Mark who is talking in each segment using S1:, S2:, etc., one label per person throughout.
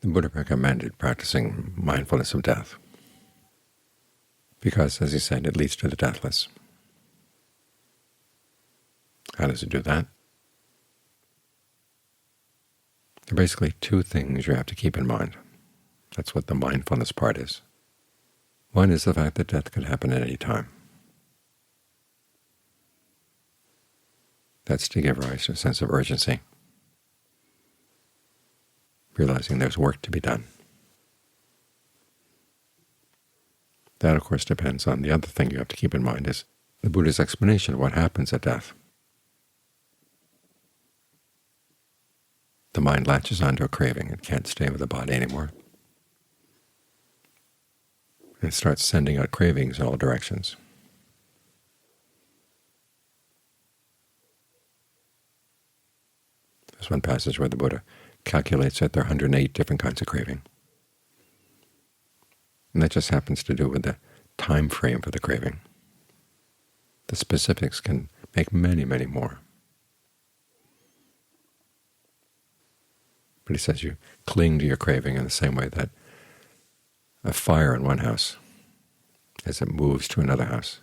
S1: The Buddha recommended practicing mindfulness of death because, as he said, it leads to the deathless. How does it do that? There are basically two things you have to keep in mind. That's what the mindfulness part is. One is the fact that death could happen at any time. That's to give rise to a sense of urgency, realizing there's work to be done. That, of course, depends on the other thing you have to keep in mind is the Buddha's explanation of what happens at death. The mind latches onto a craving. It can't stay with the body anymore. And it starts sending out cravings in all directions. There's one passage where the Buddha calculates that there are 108 different kinds of craving. And that just happens to do with the time frame for the craving. The specifics can make many, many more. But he says you cling to your craving in the same way that a fire in one house, as it moves to another house,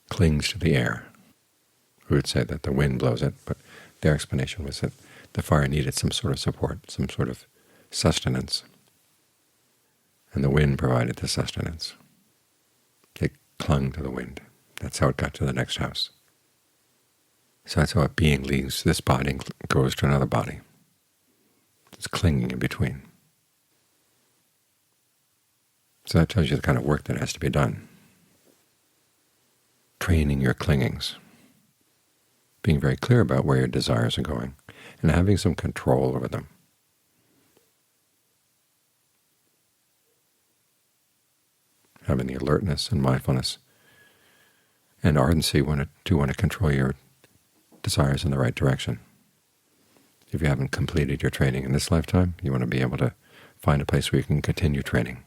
S1: clings to the air. We would say that the wind blows it, but their explanation was that the fire needed some sort of support, some sort of sustenance, and the wind provided the sustenance. It clung to the wind. That's how it got to the next house. So that's how a being leaves this body and goes to another body. It's clinging in between. So that tells you the kind of work that has to be done. Training your clingings, being very clear about where your desires are going, and having some control over them. Having the alertness and mindfulness and ardency to want to control your desires in the right direction. If you haven't completed your training in this lifetime, you want to be able to find a place where you can continue training.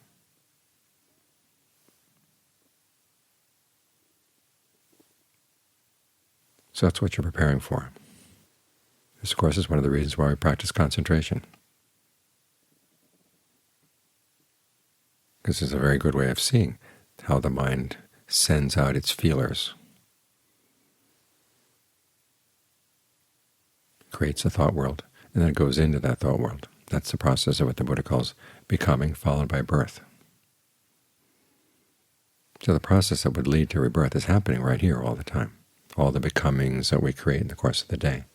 S1: So that's what you're preparing for. This, of course, is one of the reasons why we practice concentration. This is a very good way of seeing how the mind sends out its feelers, creates a thought world, and then it goes into that thought world. That's the process of what the Buddha calls becoming followed by birth. So the process that would lead to rebirth is happening right here all the time. All the becomings that we create in the course of the day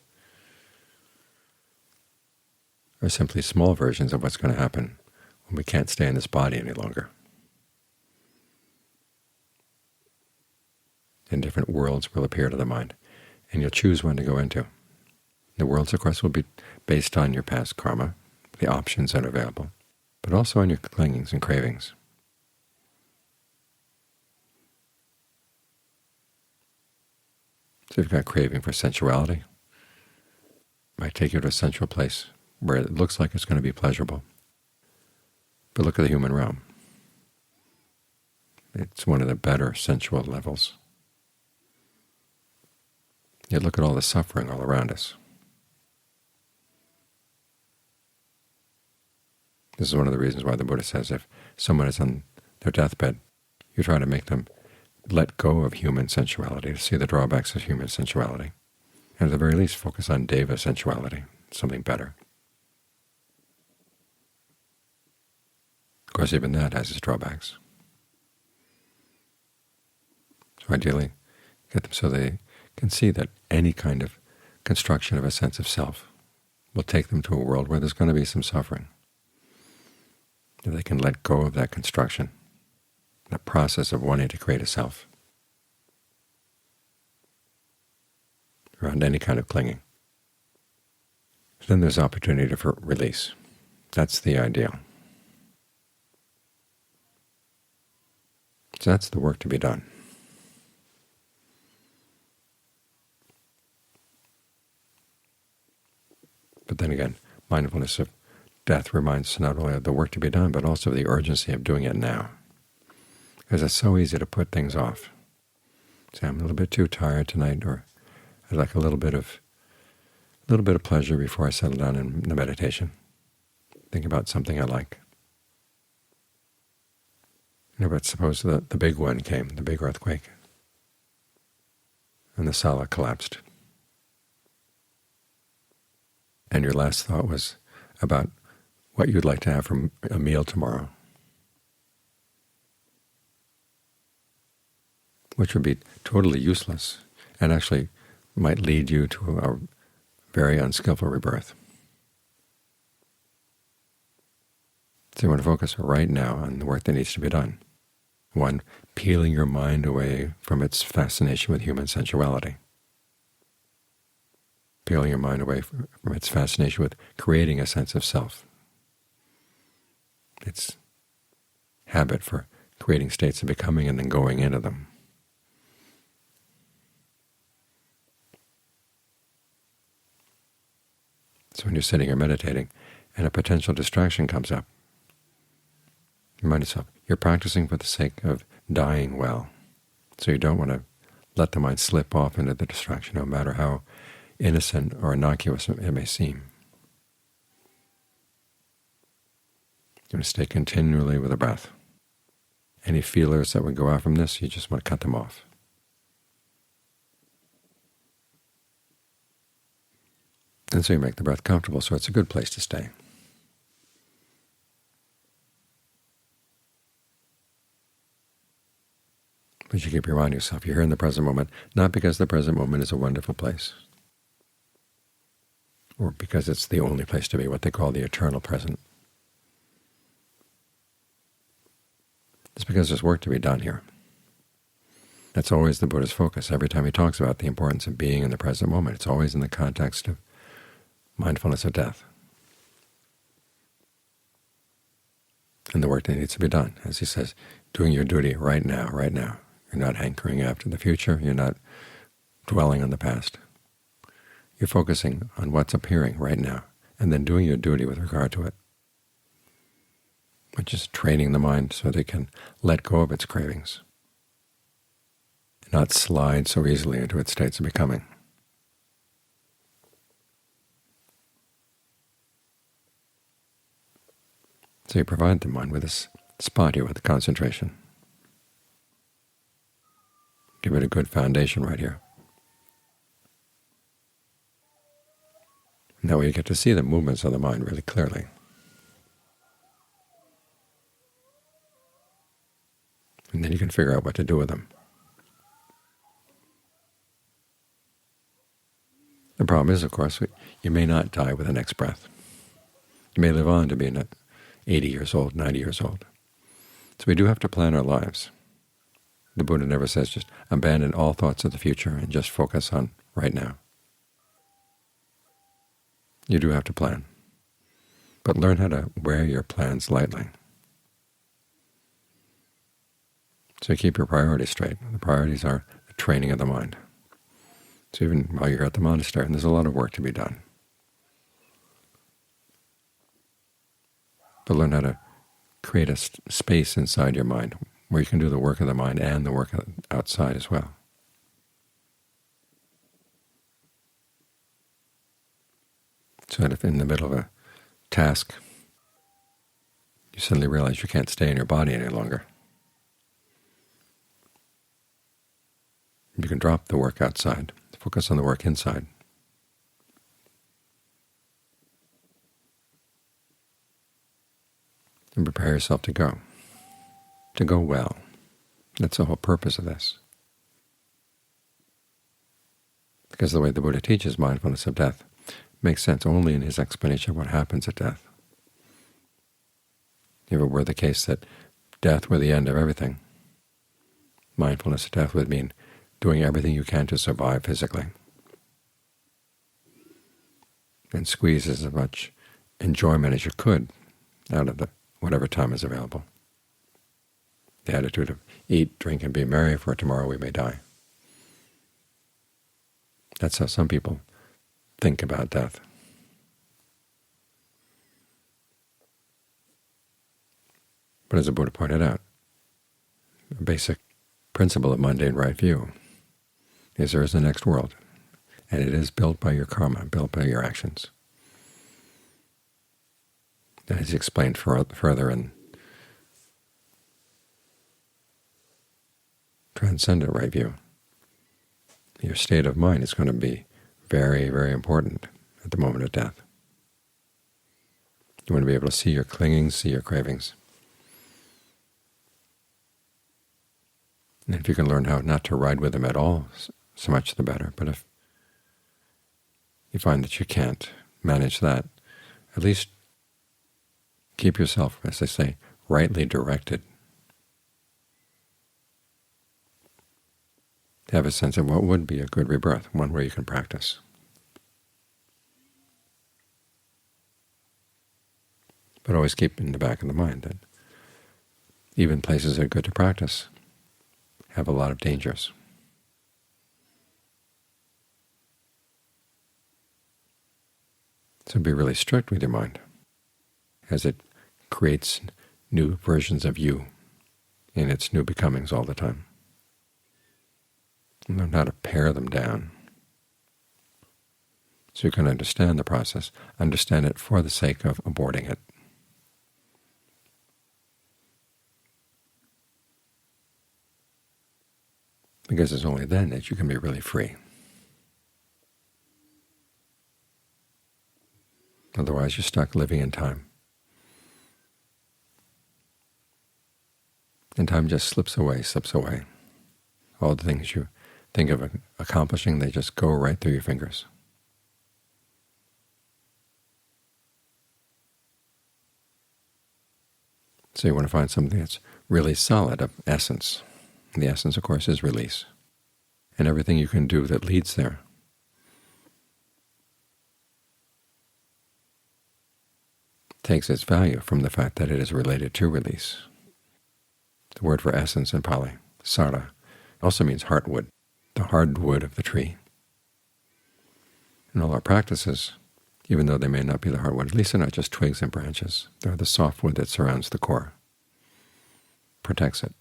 S1: are simply small versions of what's going to happen when we can't stay in this body any longer. And different worlds will appear to the mind, and you'll choose one to go into. The worlds, of course, will be based on your past karma, the options that are available, but also on your clingings and cravings. So if you've got craving for sensuality, it might take you to a sensual place where it looks like it's going to be pleasurable. But look at the human realm. It's one of the better sensual levels. Yet look at all the suffering all around us. This is one of the reasons why the Buddha says if someone is on their deathbed, you try to make them let go of human sensuality, to see the drawbacks of human sensuality, and at the very least focus on deva sensuality, something better. Of course, even that has its drawbacks. So ideally, get them so they can see that any kind of construction of a sense of self will take them to a world where there's going to be some suffering. If they can let go of that construction, that process of wanting to create a self around any kind of clinging, then there's opportunity for release. That's the ideal. So that's the work to be done. But then again, mindfulness of death reminds us not only of the work to be done, but also of the urgency of doing it now. Because it's so easy to put things off. Say, I'm a little bit too tired tonight, or I'd like a little bit of pleasure before I settle down in the meditation. Think about something I like. But suppose the big one came, the big earthquake, and the sala collapsed. And your last thought was about what you'd like to have for a meal tomorrow, which would be totally useless and actually might lead you to a very unskillful rebirth. So you want to focus right now on the work that needs to be done. One, peeling your mind away from its fascination with human sensuality. Peeling your mind away from its fascination with creating a sense of self. Its habit for creating states of becoming and then going into them. So when you're sitting or meditating and a potential distraction comes up, remind yourself, you're practicing for the sake of dying well. So you don't want to let the mind slip off into the distraction, no matter how innocent or innocuous it may seem. You want to stay continually with the breath. Any feelers that would go out from this, you just want to cut them off. And so you make the breath comfortable, so it's a good place to stay. But you keep reminding yourself you're here in the present moment, not because the present moment is a wonderful place, or because it's the only place to be, what they call the eternal present. It's because there's work to be done here. That's always the Buddha's focus. Every time he talks about the importance of being in the present moment, it's always in the context of mindfulness of death and the work that needs to be done. As he says, doing your duty right now, right now. You're not hankering after the future. You're not dwelling on the past. You're focusing on what's appearing right now and then doing your duty with regard to it, which is training the mind so that it can let go of its cravings, not slide so easily into its states of becoming. So you provide the mind with this spot here with the concentration. Give it a good foundation right here. And that way you get to see the movements of the mind really clearly. And then you can figure out what to do with them. The problem is, of course, you may not die with the next breath. You may live on to be 80 years old, 90 years old. So we do have to plan our lives. The Buddha never says just abandon all thoughts of the future and just focus on right now. You do have to plan. But learn how to wear your plans lightly. So you keep your priorities straight. The priorities are the training of the mind. So even while you're at the monastery, and there's a lot of work to be done. But learn how to create a space inside your mind where you can do the work of the mind and the work outside as well. So that if in the middle of a task you suddenly realize you can't stay in your body any longer, you can drop the work outside, focus on the work inside. And prepare yourself to go well. That's the whole purpose of this. Because the way the Buddha teaches mindfulness of death makes sense only in his explanation of what happens at death. If it were the case that death were the end of everything, mindfulness of death would mean doing everything you can to survive physically and squeeze as much enjoyment as you could out of whatever time is available. The attitude of eat, drink, and be merry, for tomorrow we may die. That's how some people think about death. But as the Buddha pointed out, a basic principle of mundane right view is there is a next world, and it is built by your karma, built by your actions. As explained further in Transcendent Right View, your state of mind is going to be very, very important at the moment of death. You want to be able to see your clingings, see your cravings. And if you can learn how not to ride with them at all, so much the better. But if you find that you can't manage that, at least keep yourself, as they say, rightly directed. Have a sense of what would be a good rebirth, one where you can practice. But always keep in the back of the mind that even places that are good to practice have a lot of dangers. So be really strict with your mind, as it creates new versions of you in its new becomings all the time. And learn how to pare them down so you can understand the process, understand it for the sake of aborting it. Because it's only then that you can be really free. Otherwise you're stuck living in time. And time just slips away. All the things you think of accomplishing, they just go right through your fingers. So you want to find something that's really solid, of essence. And the essence, of course, is release. And everything you can do that leads there takes its value from the fact that it is related to release. The word for essence in Pali, sara, also means heartwood, the hardwood of the tree. And all our practices, even though they may not be the hardwood, at least they're not just twigs and branches. They're the softwood that surrounds the core, protects it.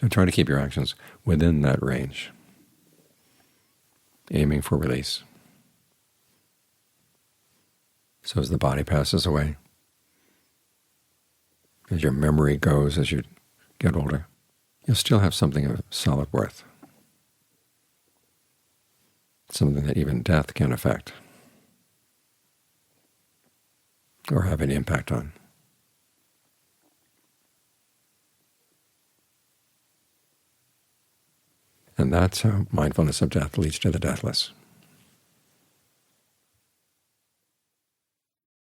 S1: So try to keep your actions within that range, aiming for release. So as the body passes away, as your memory goes as you get older, you'll still have something of solid worth, something that even death can affect or have any impact on. And that's how mindfulness of death leads to the deathless.